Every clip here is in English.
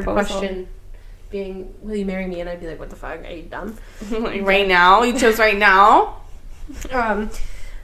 question being, will you marry me? And I'd be like, what the fuck? Are you dumb? Like, right now? You chose right now?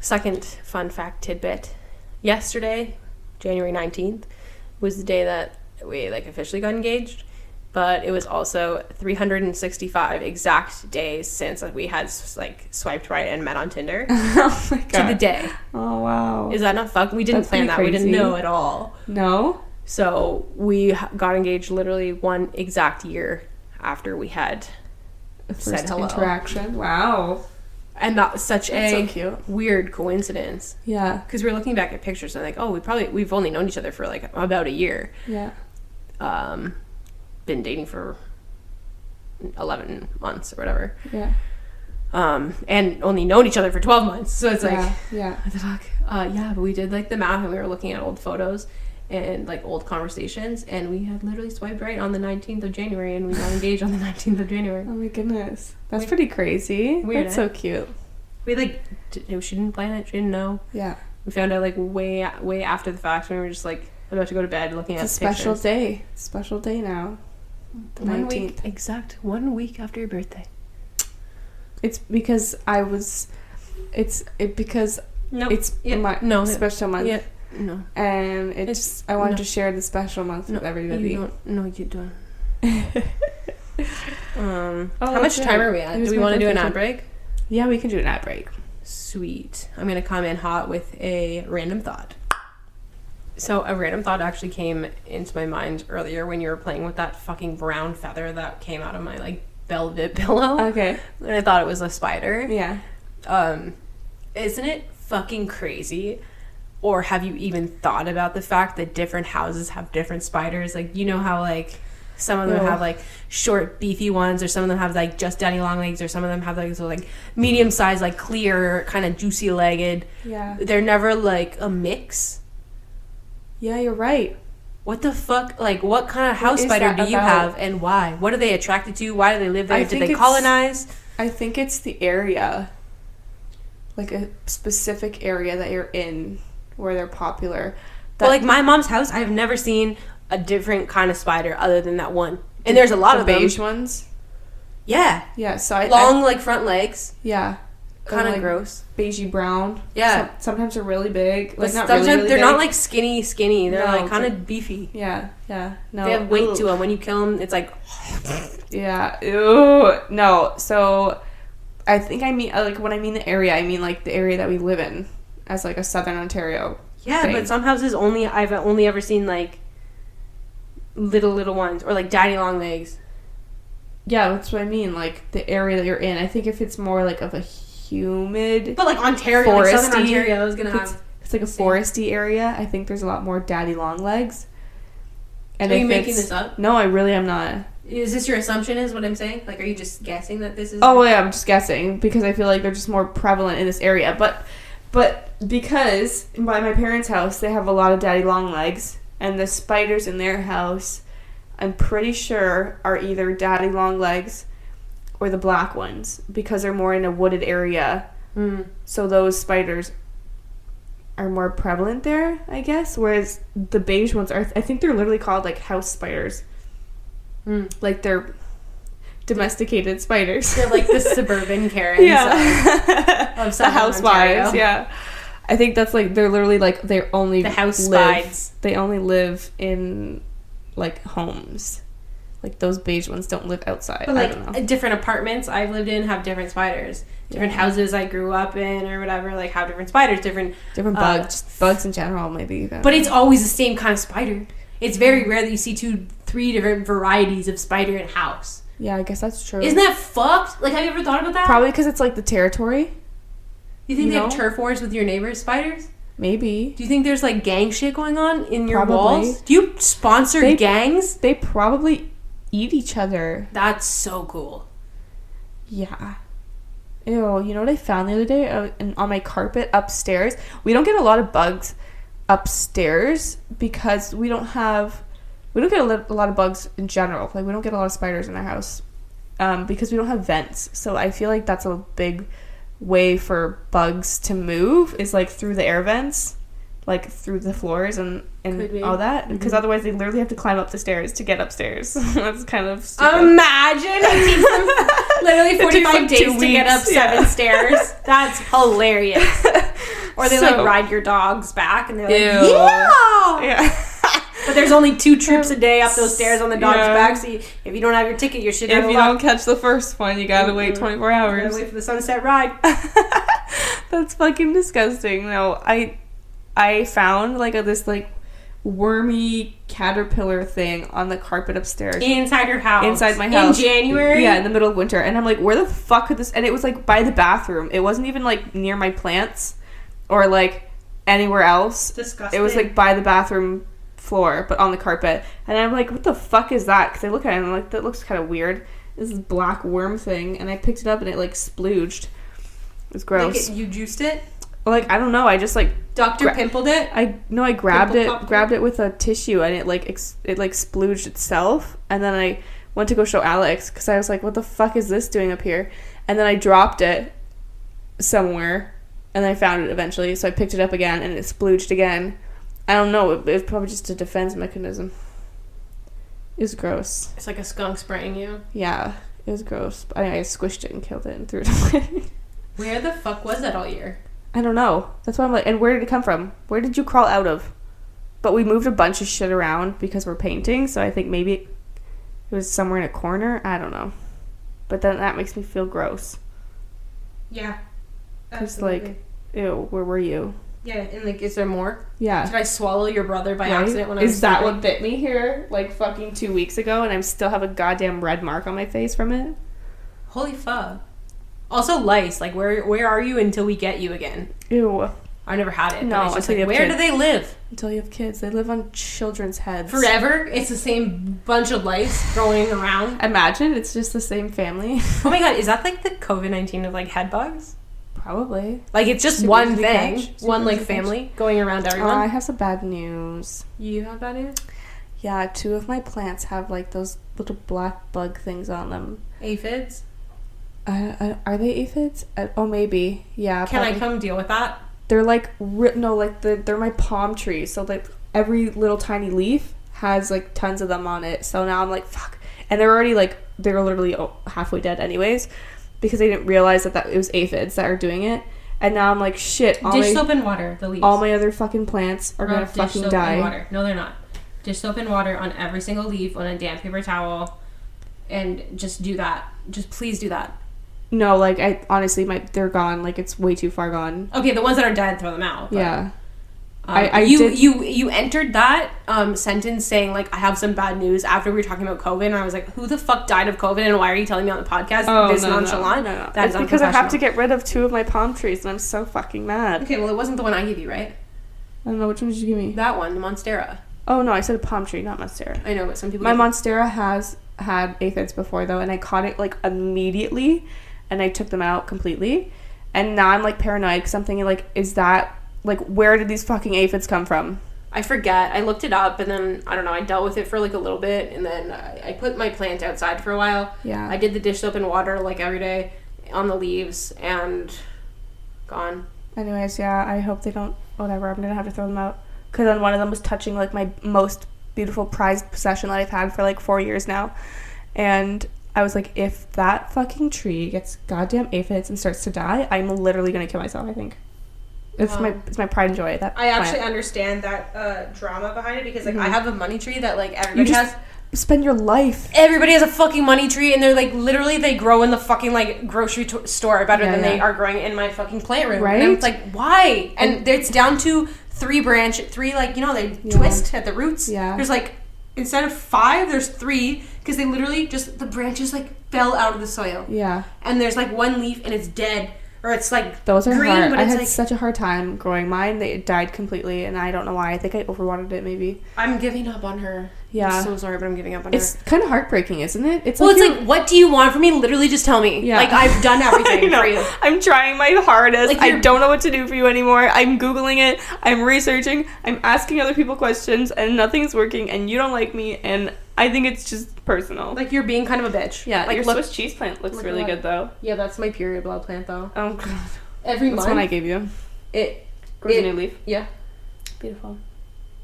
Second fun fact tidbit. Yesterday, January 19th, was the day that we officially got engaged. But it was also 365 exact days since we had swiped right and met on Tinder. Oh my god. To the day. Oh wow. Is that not fucked? We didn't plan that. Crazy. We didn't know at all. No? So we got engaged literally 1 exact year after we had said hello. Interaction. Wow. And that was such so cute. Weird coincidence. Yeah. Because we were looking back at pictures and we've only known each other for about a year. Yeah. Been dating for 11 months or whatever. Yeah. And only known each other for 12 months. So it's yeah. what the fuck? Yeah, but we did the math and we were looking at old photos and old conversations, and we had literally swiped right on the 19th of January, and we got engaged on the 19th of January. Oh my goodness. That's pretty crazy. Weird. That's so cute. We she didn't plan it, she didn't know. Yeah. We found out way after the fact, when we were just about to go to bed looking at pictures. Special day now. The 19th. 1 week, exact 1 week after your birthday. It's because it's my special month. Yeah. No. And I wanted to share the special month with everybody. You don't. How much time are we at? Do we want to do an ad break? Yeah, we can do an ad break. Sweet. I'm going to come in hot with a random thought. So a random thought actually came into my mind earlier when you were playing with that fucking brown feather that came out of my velvet pillow. Okay. And I thought it was a spider. Yeah. Isn't it fucking crazy? Or have you even thought about the fact that different houses have different spiders? You know how some of them have short beefy ones, or some of them have just daddy long legs, or some of them have medium sized clear kind of juicy legged. Yeah. They're never a mix. Yeah, you're right. What the fuck? What kind of house spider do you have, and why? What are they attracted to? Why do they live there? Did they colonize? I think it's the area. A specific area that you're in where they're popular. Well, my mom's house, I have never seen a different kind of spider other than that one. And there's a lot of beige ones? Yeah. Yeah, so long front legs. Yeah. Kind of gross. Beigey brown. Yeah. Sometimes they're really big. Not sometimes really they're big. not skinny. They're kind of beefy. Yeah. No. They have weight to them. When you kill them, it's yeah. Ew. No. So I think I mean when I mean the area, I mean the area that we live in as a Southern Ontario. Yeah, thing. but some houses I've only ever seen little ones, or daddy long legs. Yeah, that's what I mean. The area that you're in. I think if it's more of a humid, but Ontario, foresty, Southern Ontario is gonna have. It's a foresty area. I think there's a lot more daddy long legs. And are you making this up? No, I really am not. Is this your assumption? Is what I'm saying? Are you just guessing that this is? Oh yeah, I'm just guessing because I feel they're just more prevalent in this area. But because by my parents' house they have a lot of daddy long legs, and the spiders in their house, I'm pretty sure, are either daddy long legs or the black ones, because they're more in a wooded area. So those spiders are more prevalent there, I guess, whereas the beige ones are, I think they're literally called house spiders. They're domesticated spiders. They're the suburban Karens of the housewives. Yeah, I think that's they're literally they only the house spides. They only live in homes. Those beige ones don't live outside. But I don't know. Different apartments I've lived in have different spiders. Different houses I grew up in or whatever have different spiders. Different bugs in general, maybe even. But it's always the same kind of spider. It's very rare that you see 2-3 different varieties of spider in a house. Yeah, I guess that's true. Isn't that fucked? Have you ever thought about that? Probably because it's the territory. You think they have turf wars with your neighbors' spiders? Maybe. Do you think there's gang shit going on in your walls? Do you sponsor gangs? They probably eat each other. That's so cool. Yeah. Ew, you know what I found the other day on my carpet upstairs? We don't get a lot of bugs upstairs because we don't get a lot of bugs in general. We don't get a lot of spiders in our house because we don't have vents. So I feel that's a big way for bugs to move is through the air vents. like through the floors and all that, because otherwise they literally have to climb up the stairs to get upstairs. That's kind of stupid. Imagine it takes them literally 45 days to get up 7 stairs. That's hilarious. Or they like ride your dogs back and they're like, yeah. But there's only 2 trips a day up those stairs on the dog's back, so if you don't have your ticket, you're shit out of luck. If you don't catch the first one, you gotta wait 24 hours. You gotta wait for the sunset ride. That's fucking disgusting. No, I found like this like wormy caterpillar thing on the carpet upstairs. Inside your house. Inside my house. In January? Yeah, in the middle of winter. And I'm like, where the fuck could this... And it was like by the bathroom. It wasn't even like near my plants or like anywhere else. Disgusting. It was like by the bathroom floor, but on the carpet. And I'm like, what the fuck is that? Because I look at it and I'm like, that looks kind of weird. This is black worm thing. And I picked it up and it like splooged. It was gross. Like you juiced it? Like, I don't know. I just like... Dr. Pimpled it? I grabbed it with a tissue and it like it like splooged itself. And then I went to go show Alex because I was like, what the fuck is this doing up here? And then I dropped it somewhere and then I found it eventually. So I picked it up again and it splooged again. I don't know. It was probably just a defense mechanism. It was gross. It's like a skunk spraying you. Yeah, it was gross. But I squished it and killed it and threw it away. Where the fuck was that all year? I don't know. That's why I'm like, and where did it come from? Where did you crawl out of? But we moved a bunch of shit around because we're painting, so I think maybe it was somewhere in a corner. I don't know. But then that makes me feel gross. Yeah. Because, like, ew, where were you? Yeah, and, like, is there more? Yeah. Did I swallow your brother by accident when I was Is that sleeping? what bit me here, like, fucking 2 weeks ago, and I still have a goddamn red mark on my face from it? Holy fuck. Also, lice. Like, where are you until we get you again? Ew. I never had it. No, it's just until like, you have where kids. do they live? Until you have kids. They live on children's heads. Forever? It's the same bunch of lice growing around? Imagine, it's just the same family. Oh my god, is that like the COVID-19 of like head bugs? Probably. Like, it's just Super one easy to thing. catch. One, Super like, easy to family going around everyone. I have some bad news. You have bad news? Yeah, 2 of my plants have, like, those little black bug things on them. Aphids? Are they aphids? Oh, maybe. Yeah. Can probably. I come deal with that? They're, like, they're my palm trees. So, like, every little tiny leaf has, like, tons of them on it. So now I'm like, fuck. And they're already, like, they're literally halfway dead anyways. Because they didn't realize that it was aphids that are doing it. And now I'm like, shit. Dish soap and water, the leaves. All my other fucking plants are going to fucking dish soap die. And water. No, they're not. Dish soap and water on every single leaf on a damp paper towel. And just do that. Just please do that. No, like, I honestly, they're gone. Like, it's way too far gone. Okay, the ones that are dead, throw them out. But, yeah. You entered that sentence saying, like, I have some bad news after we were talking about COVID, and I was like, who the fuck died of COVID, and why are you telling me on the podcast this nonchalant? No. That is because I have to get rid of 2 of my palm trees, and I'm so fucking mad. Okay, well, it wasn't the one I gave you, right? I don't know, which one did you give me? That one, the Monstera. Oh, no, I said a palm tree, not Monstera. I know, but some people... My Monstera has had aphids before, though, and I caught it, like, immediately, and I took them out completely, and now I'm, like, paranoid, because I'm thinking, like, is that... Like, where did these fucking aphids come from? I forget. I looked it up, and then, I don't know, I dealt with it for, like, a little bit, and then I put my plant outside for a while. Yeah. I did the dish soap and water, like, every day on the leaves, and gone. Anyways, yeah, I hope they don't... Whatever, I'm gonna have to throw them out. Because then one of them was touching, like, my most beautiful prized possession that I've had for, like, 4 years now. And I was like, if that fucking tree gets goddamn aphids and starts to die, I'm literally gonna kill myself, I think. It's my pride and joy. That I actually understand that drama behind it because, like, I have a money tree that, like, everybody has. Spend your life. Everybody has a fucking money tree, and they're, like, literally they grow in the fucking, like, grocery store better than they are growing in my fucking plant room. Right? And it's like, why? And it's down to 3, like, you know, they twist at the roots. Yeah. There's, like, instead of 5, there's 3 because they literally just, the branches, like, fell out of the soil. Yeah. And there's, like, one leaf and it's dead. Or it's like those are green, hard. but I it's had like such a hard time growing mine. It died completely, and I don't know why. I think I overwatered it, maybe. I'm giving up on her. Yeah. I'm so sorry, but I'm giving up on her. It's kind of heartbreaking, isn't it? It's like, what do you want from me? Literally just tell me. Yeah. Like, I've done everything for you. I'm trying my hardest. Like, I don't know what to do for you anymore. I'm Googling it. I'm researching. I'm asking other people questions, and nothing's working, and you don't like me, and I think it's just personal. Like, you're being kind of a bitch. Yeah, like, your Swiss cheese plant looks really good, though. Yeah, that's my period blood plant, though. Oh, God. Every month. That's one I gave you. It grows a new leaf. Yeah. Beautiful.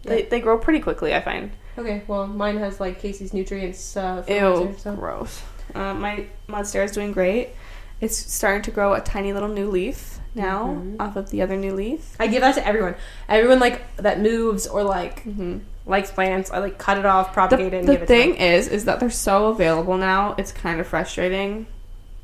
Yeah. They grow pretty quickly, I find. Okay, well, mine has like Kasey's nutrients. Ew, gross. My monstera is doing great. It's starting to grow a tiny little new leaf now off of the other new leaf. I give that to everyone. Everyone like that moves or like likes plants. I like cut it off, propagate it, and give it to them. The thing is that they're so available now. It's kind of frustrating,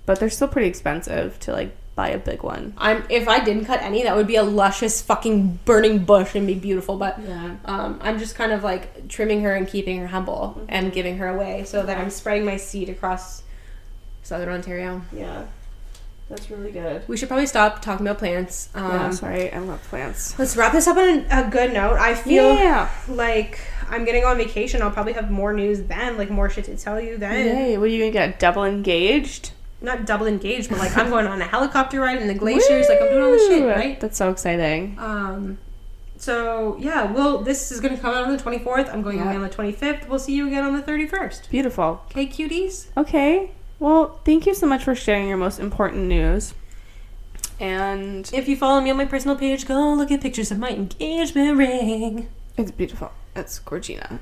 but they're still pretty expensive to like buy a big one. If I didn't cut any, that would be a luscious fucking burning bush and be beautiful. But Yeah. I'm just kind of like trimming her and keeping her humble and giving her away so that I'm spreading my seed across Southern Ontario. Yeah. That's really good. We should probably stop talking about plants. Yeah, sorry, I love plants. Let's wrap this up on a good note. I feel like I'm getting on vacation. I'll probably have more news then, like more shit to tell you then. Yay, what are you gonna get? Double engaged? Not double engaged, but like I'm going on a helicopter ride in the glaciers. Like I'm doing all this shit, right? That's so exciting. So yeah, this is gonna come out on the 24th. I'm going away on the 25th. We'll see you again on the 31st. Beautiful. Okay, cuties. Okay. Well, thank you so much for sharing your most important news. And if you follow me on my personal page, go look at pictures of my engagement ring. It's beautiful. It's Gorgina.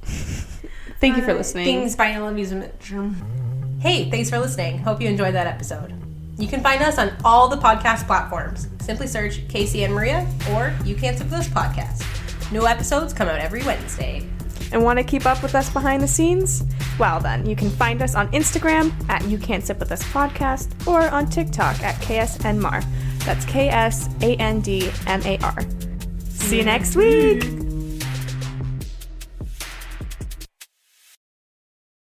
Thank you for listening. Things by EnGAYgement. Hey, thanks for listening. Hope you enjoyed that episode. You can find us on all the podcast platforms. Simply search Kasey and Maria or You Can't Sip This Podcast. New episodes come out every Wednesday. And want to keep up with us behind the scenes? Well then, you can find us on Instagram at You Can't Sip With Us Podcast or on TikTok at KSNMAR. That's KSANDMAR. See you next week!